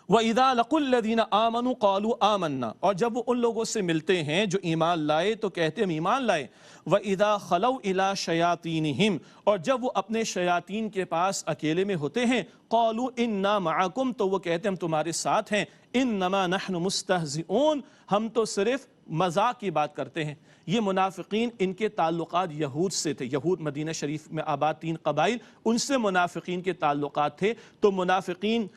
وَإِذَا لَقُوا الَّذِينَ آمَنُوا قَالُوا آمَنَّا، اور جب وہ ان لوگوں سے ملتے ہیں جو ایمان لائے تو کہتے ہیں ہم ایمان لائے۔ وَإِذَا خَلَوْا إِلَىٰ شَيَاطِينِهِمْ، اور جب وہ اپنے شیاطین کے پاس اکیلے میں ہوتے ہیں، قَالُوا إِنَّا مَعَكُمْ، تو وہ کہتے ہیں ہم تمہارے ساتھ ہیں، إِنَّمَا نَحْنُ مُسْتَهْزِئُونَ، ہم تو صرف مذاق کی بات کرتے ہیں۔ یہ منافقین، ان کے تعلقات یہود سے تھے، یہود مدینہ شریف میں آباد 3 قبائل، ان سے منافقین کے تعلقات تھے۔ تو منافقین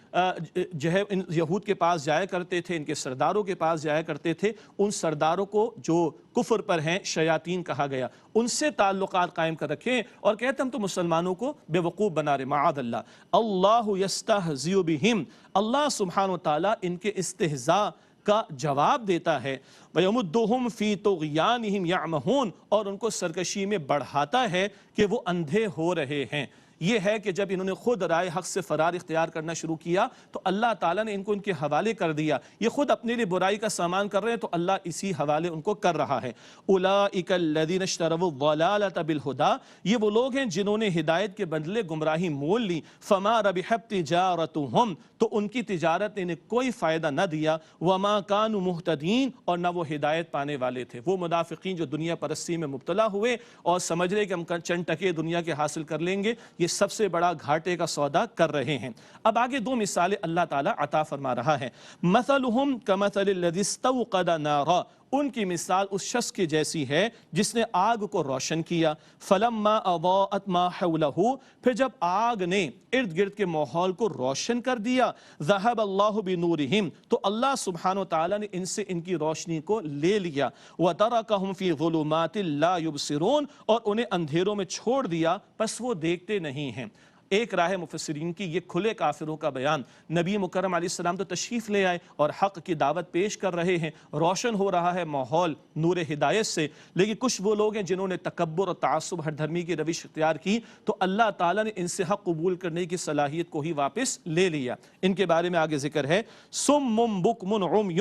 جو ہے ان یہود کے پاس جایا کرتے تھے، ان کے سرداروں کے پاس جایا کرتے تھے، ان سرداروں کو جو کفر پر ہیں شیاطین کہا گیا، ان سے تعلقات قائم کر رکھیں اور کہتے ہم تو مسلمانوں کو بے وقوف بنا رہے، معاذ اللہ۔ اللہ یستہزئ بہم، اللہ سبحانہ وتعالیٰ ان کے استہزاء کا جواب دیتا ہے۔ وَيَمُدُّهُمْ فِي طُغْيَانِهِمْ يَعْمَهُونَ، اور ان کو سرکشی میں بڑھاتا ہے کہ وہ اندھے ہو رہے ہیں۔ یہ ہے کہ جب انہوں نے خود رائے حق سے فرار اختیار کرنا شروع کیا تو اللہ تعالیٰ نے ان کو ان کے حوالے کر دیا۔ یہ خود اپنے لیے برائی کا سامان کر رہے ہیں تو اللہ اسی حوالے ان کو کر رہا ہے۔ أُولَٰئِكَ الَّذِينَ اشْتَرَوُا الضَّلَالَةَ بِالْهُدَىٰ، یہ وہ لوگ ہیں جنہوں نے ہدایت کے بدلے گمراہی مول لی۔ فَمَا رَبِحَتْ تِجَارَتُهُمْ، تو ان کی تجارت نے انہیں کوئی فائدہ نہ دیا۔ وَمَا كَانُوا مُهْتَدِينَ، اور نہ وہ ہدایت پانے والے تھے۔ وہ منافقین جو دنیا پرستی میں مبتلا ہوئے اور سمجھ رہے کہ ہم چند ٹکے دنیا کے حاصل کر لیں گے، یہ سب سے بڑا گھاٹے کا سودا کر رہے ہیں۔ اب آگے 2 مثالیں اللہ تعالیٰ عطا فرما رہا ہے۔ مَثَلُهُمْ كَمَثَلِ الَّذِي اسْتَوْقَدَ نَارًا، ان کی مثال اس شخص کی جیسی ہے جس نے آگ کو روشن کیا۔ فَلَمَّا أَضَاءَتْ مَا حَوْلَهُ، پھر جب آگ نے ارد گرد کے ماحول کو روشن کر دیا، ذَهَبَ اللَّهُ بِنُورِهِمْ، تو اللہ سبحانہ وتعالیٰ نے ان سے ان کی روشنی کو لے لیا۔ وَتَرَكَهُمْ فِي ظُلُمَاتٍ لَا يُبْصِرُونَ، اور انہیں اندھیروں میں چھوڑ دیا پس وہ دیکھتے نہیں ہیں۔ ایک راہ مفسرین کی، یہ کھلے کافروں کا بیان۔ نبی مکرم علیہ السلام تو تشریف لے آئے اور حق کی دعوت پیش کر رہے ہیں، روشن ہو رہا ہے ماحول نور ہدایت سے، لیکن کچھ وہ لوگ ہیں جنہوں نے تکبر اور تعصب، ہر دھرمی کی روش اختیار کی، تو اللہ تعالیٰ نے ان سے حق قبول کرنے کی صلاحیت کو ہی واپس لے لیا۔ ان کے بارے میں آگے ذکر ہے، سم بکم عمی،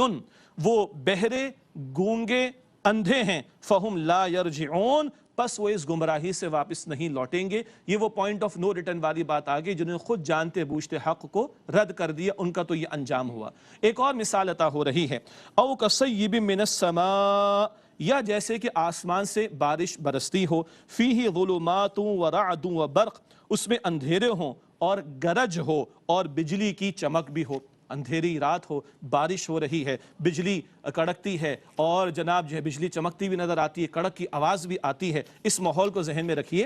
وہ بہرے، گونگے، اندھے ہیں، فہم لا یرجعون، پس وہ اس گمراہی سے واپس نہیں لوٹیں گے۔ یہ وہ پوائنٹ آف نو ریٹرن والی بات آگئی، جنہوں نے خود جانتے بوجھتے حق کو رد کر دیا، ان کا تو یہ انجام ہوا۔ ایک اور مثال عطا ہو رہی ہے، او کصیب من السماء، یا جیسے کہ آسمان سے بارش برستی ہو، فیہ ظلمات ورعد وبرق، اس میں اندھیرے ہوں اور گرج ہو اور بجلی کی چمک بھی ہو۔ اندھیری رات ہو، بارش ہو رہی ہے، بجلی کڑکتی ہے اور جناب جو ہے بجلی چمکتی بھی نظر آتی ہے، کڑک کی آواز بھی آتی ہے۔ اس ماحول کو ذہن میں رکھیے۔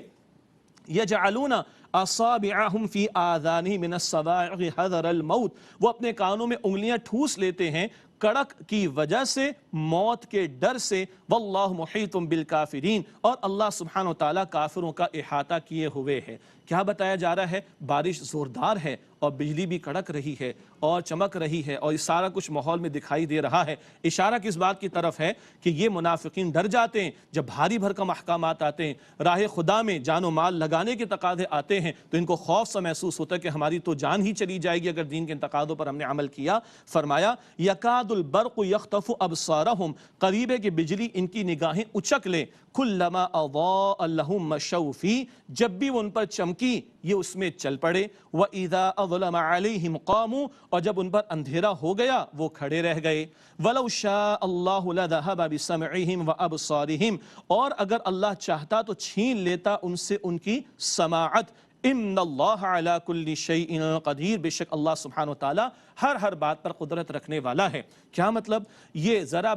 یجعلون اصابعہم فی آذانہم من الصواعق حذر الموت، وہ اپنے کانوں میں انگلیاں ٹھوس لیتے ہیں کڑک کی وجہ سے، موت کے ڈر سے۔ واللہ محیط بالکافرین، اور اللہ سبحانہ وتعالیٰ کافروں کا احاطہ کیے ہوئے ہے۔ کیا بتایا جا رہا ہے؟ بارش زوردار ہے اور بجلی بھی کڑک رہی ہے اور چمک رہی ہے اور یہ سارا کچھ ماحول میں دکھائی دے رہا ہے۔ اشارہ کس بات کی طرف ہے کہ یہ منافقین ڈر جاتے ہیں جب بھاری بھرکم احکامات آتے ہیں، راہ خدا میں جان و مال لگانے کے تقاضے آتے ہیں تو ان کو خوف سا محسوس ہوتا ہے کہ ہماری تو جان ہی چلی جائے گی اگر دین کے تقاضوں پر ہم نے عمل کیا۔ فرمایا یکاد البرق یخطف ابصارہم، قریب ہے کہ بجلی ان کی نگاہیں اچک لے، کلما اضاء لہم مشوا فیہ، جب بھی وہ ان پر چمکی یہ اس میں چل پڑے، وَإِذَا أَظْلَمَ عَلَيْهِمْ قَامُوا، اور جب ان پر اندھیرا ہو گیا وہ کھڑے رہ گئے۔ وَلَوْ شَاءَ اللَّهُ لَذَهَبَ بِسَمْعِهِمْ وَأَبْصَارِهِمْ، اور اگر اللہ چاہتا تو چھین لیتا ان سے ان کی سماعت۔ ان اللہ علی کل شیء قدیر، بے شک اللہ سبحانہ وتعالی ہر بات پر قدرت رکھنے والا ہے۔ کیا مطلب؟ یہ ذرا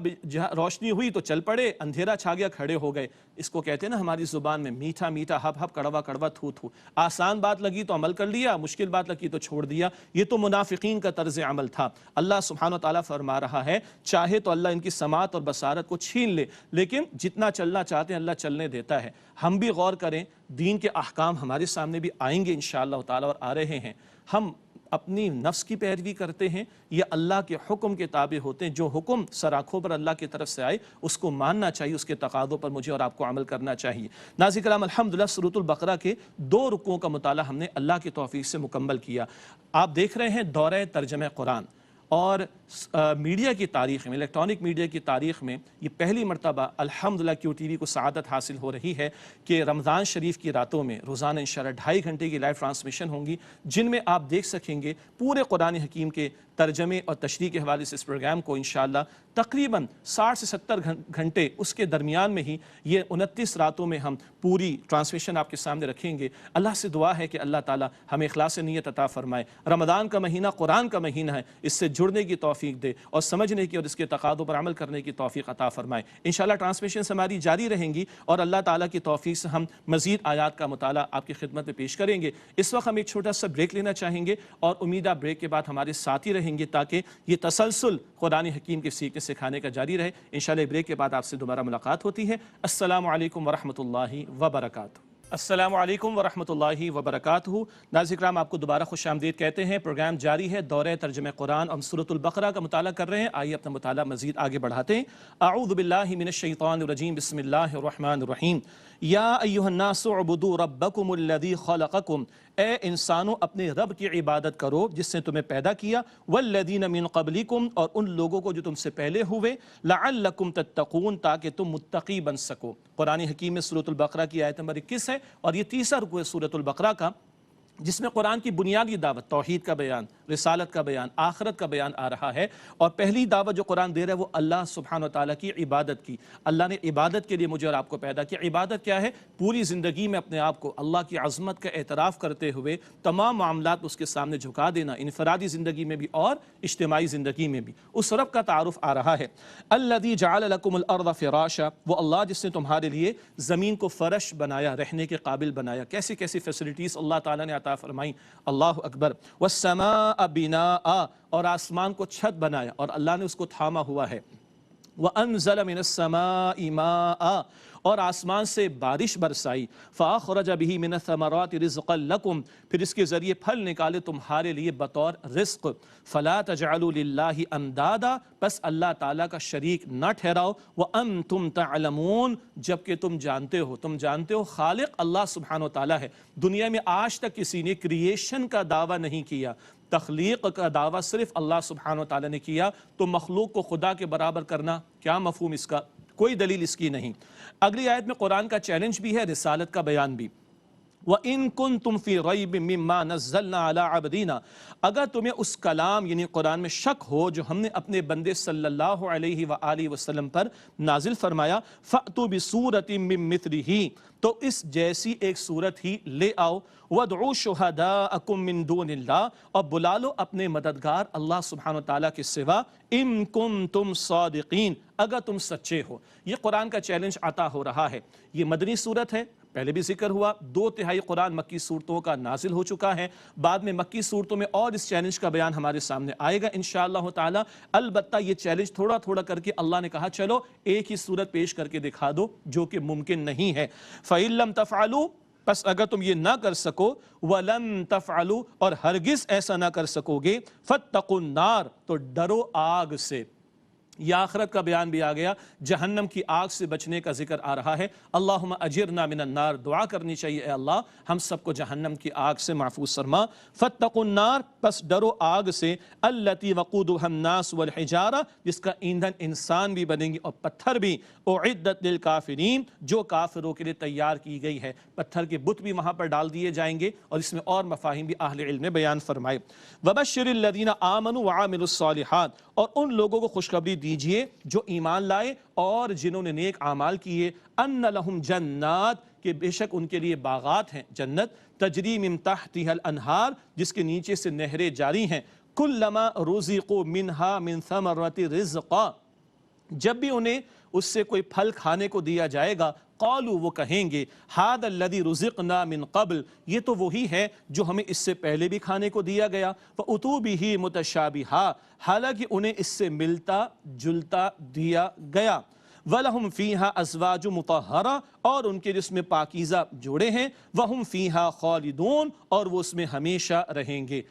روشنی ہوئی تو چل پڑے، اندھیرا چھا گیا کھڑے ہو گئے۔ اس کو کہتے ہیں نا ہماری زبان میں میٹھا میٹھا، ہب ہب، کڑوا کڑوا، تھو تھو۔ آسان بات لگی تو عمل کر لیا، مشکل بات لگی تو چھوڑ دیا۔ یہ تو منافقین کا طرز عمل تھا۔ اللہ سبحانہ وتعالی فرما رہا ہے چاہے تو اللہ ان کی سماعت اور بصارت کو چھین لے، لیکن جتنا چلنا چاہتے ہیں اللہ چلنے دیتا ہے۔ ہم بھی غور کریں، دین کے احکام ہمارے سامنے بھی آئیں گے انشاءاللہ تعالی اور آ رہے ہیں۔ ہم اپنی نفس کی پیروی کرتے ہیں یا اللہ کے حکم کے تابع ہوتے ہیں؟ جو حکم سراخوں پر اللہ کی طرف سے آئے اس کو ماننا چاہیے، اس کے تقاضوں پر مجھے اور آپ کو عمل کرنا چاہیے۔ ناظرین کرام، الحمدللہ سورۃ البقرہ کے 2 رکوعوں کا مطالعہ ہم نے اللہ کی توفیق سے مکمل کیا۔ آپ دیکھ رہے ہیں دورہ ترجمہ قرآن، اور میڈیا کی تاریخ میں، الیکٹرانک میڈیا کی تاریخ میں یہ پہلی مرتبہ الحمدللہ کیو ٹی وی کو سعادت حاصل ہو رہی ہے کہ رمضان شریف کی راتوں میں روزانہ انشاءاللہ 2.5 گھنٹے کی لائیو ٹرانسمیشن ہوں گی، جن میں آپ دیکھ سکیں گے پورے قرآن حکیم کے ترجمے اور تشریح کے حوالے سے اس پروگرام کو انشاءاللہ تقریباً 60 سے 70 گھنٹے اس کے درمیان میں ہی یہ 29 راتوں میں ہم پوری ٹرانسمیشن آپ کے سامنے رکھیں گے۔ اللہ سے دعا ہے کہ اللہ تعالیٰ ہمیں اخلاص نیت عطا فرمائے۔ رمضان کا مہینہ قرآن کا مہینہ ہے، اس سے جڑنے کی توفیق دے اور سمجھنے کی اور اس کے تقاضوں پر عمل کرنے کی توفیق عطا فرمائے۔ انشاءاللہ ٹرانسمیشن ہماری جاری رہیں گی اور اللہ تعالیٰ کی توفیق سے ہم مزید آیات کا مطالعہ آپ کی خدمت میں پیش کریں گے۔ اس وقت ہم ایک چھوٹا سا بریک لینا چاہیں گے اور امید ہے بریک کے بعد ہمارے ساتھ ہی رہیں گے تاکہ یہ تسلسل قرآن حکیم کے سیکھنے سکھانے کا جاری رہے۔ انشاءاللہ بریک کے بعد آپ سے دوبارہ ملاقات ہوتی ہے۔ السلام علیکم ورحمۃ اللہ وبرکاتہ۔ السلام علیکم ورحمۃ اللہ وبرکاتہ۔ ناظرین اکرام، آپ کو دوبارہ خوش آمدید کہتے ہیں۔ پروگرام جاری ہے، دورہ ترجمہ قرآن، ہم سورۃ البقرہ کا مطالعہ کر رہے ہیں۔ آئیے اپنا مطالعہ مزید آگے بڑھاتے ہیں۔ اعوذ باللہ من الشیطان الرجیم، بسم اللہ الرحمن الرحیم۔ یا ایھا الناس اعبدوا ربکم الذی خلقکم، اے انسانوں اپنے رب کی عبادت کرو جس نے تمہیں پیدا کیا، والذین من قبلکم، اور ان لوگوں کو جو تم سے پہلے ہوئے، لعلکم تتقون، تاکہ تم متقی بن سکو۔ قرآن حکیم میں سورۃ البقرہ کی آیت نمبر 21 ہے اور یہ تیسرا رکوع ہے سورۃ البقرہ کا، جس میں قرآن کی بنیادی دعوت، توحید کا بیان، رسالت کا بیان، آخرت کا بیان آ رہا ہے۔ اور پہلی دعوت جو قرآن دے رہا ہے وہ اللہ سبحانہ و تعالیٰ کی عبادت کی۔ اللہ نے عبادت کے لیے مجھے اور آپ کو پیدا کیا۔ عبادت کیا ہے؟ پوری زندگی میں اپنے آپ کو اللہ کی عظمت کا اعتراف کرتے ہوئے تمام معاملات اس کے سامنے جھکا دینا، انفرادی زندگی میں بھی اور اجتماعی زندگی میں بھی۔ اس رب کا تعارف آ رہا ہے۔ الذی جعل لکم الارض فراشا، وہ اللہ جس نے تمہارے لیے زمین کو فرش بنایا، رہنے کے قابل بنایا۔ کیسی کیسی فیسلٹیز اللہ تعالیٰ نے عطا فرمائی، اللہ اکبر۔ والسماء بناء، اور آسمان کو چھت بنایا اور اللہ نے اس کو تھاما ہوا ہے۔ وَأَنزَلَ مِنَ السَّمَاءِ مَاءً، اور آسمان سے بارش برسائی۔ فَأَخْرَجَ بِهِ مِنَ الثَّمَرَاتِ رِزْقًا لَكُمْ، پھر اس کے ذریعے پھل نکالے تمہارے لیے بطور رزق۔ فَلَا تَجْعَلُوا لِلَّهِ أَنْدَادًا، بس اللہ تعالیٰ کا شریک نہ ٹھہراؤ۔ وَأَنْتُمْ تَعْلَمُونَ، جبکہ تم جانتے ہو خالق اللہ سبحانہ و تعالیٰ ہے۔ دنیا میں آج تک کسی نے کریشن کا دعویٰ نہیں کیا، تخلیق کا دعویٰ صرف اللہ سبحانہ و تعالیٰ نے کیا، تو مخلوق کو خدا کے برابر کرنا کیا مفہوم اس کا؟ کوئی دلیل اس کی نہیں۔ اگلی آیت میں قرآن کا چیلنج بھی ہے، رسالت کا بیان بھی۔ وَإِن كُنتُمْ فِي رَيْبٍ مِّمَّا نَزَّلْنَا عَلَىٰ عَبْدِنَا، اگر تمہیں اس کلام یعنی قرآن میں شک ہو جو ہم نے اپنے بندے صلی اللہ علیہ وآلہ وسلم پر نازل فرمایا، فَأْتُوا بِسُورَةٍ مِّن مِّثْلِهِ، تو اس جیسی ایک صورت ہی لے آؤ۔ وَادْعُوا شُهَدَاءَكُم مِّن دُونِ اللَّهِ، اور بلا لو اپنے مددگار اللہ سبحانہ وتعالیٰ کے سوا، إِن كُنتُمْ صَادِقِينَ، اگر تم سچے ہو۔ یہ قرآن کا چیلنج عطا ہو رہا ہے۔ یہ مدنی صورت ہے، پہلے بھی ذکر ہوا، 2/3 قرآن مکی صورتوں کا نازل ہو چکا ہے۔ بعد میں مکی صورتوں میں اور اس چیلنج کا بیان ہمارے سامنے آئے گا انشاءاللہ تعالی۔ البتہ یہ چیلنج تھوڑا تھوڑا کر کے اللہ نے کہا چلو ایک ہی صورت پیش کر کے دکھا دو، جو کہ ممکن نہیں ہے۔ فَإِن لَّمْ تَفْعَلُوا، پس اگر تم یہ نہ کر سکو، وَلَن تَفْعَلُوا، اور ہرگز ایسا نہ کر سکو گے، فَاتَّقُوا النَّارَ، تو ڈرو آگ سے۔ یہ آخرت کا بیان بھی آ گیا، جہنم کی آگ سے بچنے کا ذکر آ رہا ہے۔ اللہم اجرنا من النار، دعا کرنی چاہیے اے اللہ ہم سب کو جہنم کی آگ سے محفوظ فرما۔ فاتقوا النار، پس ڈرو آگ سے، التی وقودها الناس والحجارہ، جس کا ایندھن انسان بھی بنیں گے اور پتھر بھی، اعدت للکافرین، جو کافروں کے لیے تیار کی گئی ہے۔ پتھر کے بت بھی وہاں پر ڈال دیے جائیں گے، اور اس میں اور مفاہیم بھی اہل علم نے بیان فرمائے۔ وبشر الذین آمنوا وعملوا الصالحات، اور ان لوگوں کو خوشخبری دیجئے جو ایمان لائے اور جنہوں نے نیک اعمال کیے، ان لہم جنات، کہ بے شک ان کے لیے باغات ہیں، جنت، تجری من تحتها الانہار، جس کے نیچے سے نہریں جاری ہیں، کلما رزقوا منها من ثمرۃ رزقا، جب بھی انہیں اس سے کوئی پھل کھانے کو دیا جائے گا، قالوا، وہ کہیں گے، ھذا الذی رزقنا من قبل، یہ تو وہی ہے جو ہمیں اس سے پہلے بھی کھانے کو دیا گیا، فأتوا بہ متشابہا، حالانکہ انہیں اس سے ملتا جلتا دیا گیا، وَلَهُمْ فِيهَا أَزْوَاجٌ مُطَهَّرَةٌ، اور ان کے جس میں پاکیزہ جوڑے ہیں، وَهُمْ فِيهَا خَالِدُونَ، اور وہ اس میں ہمیشہ رہیں گے۔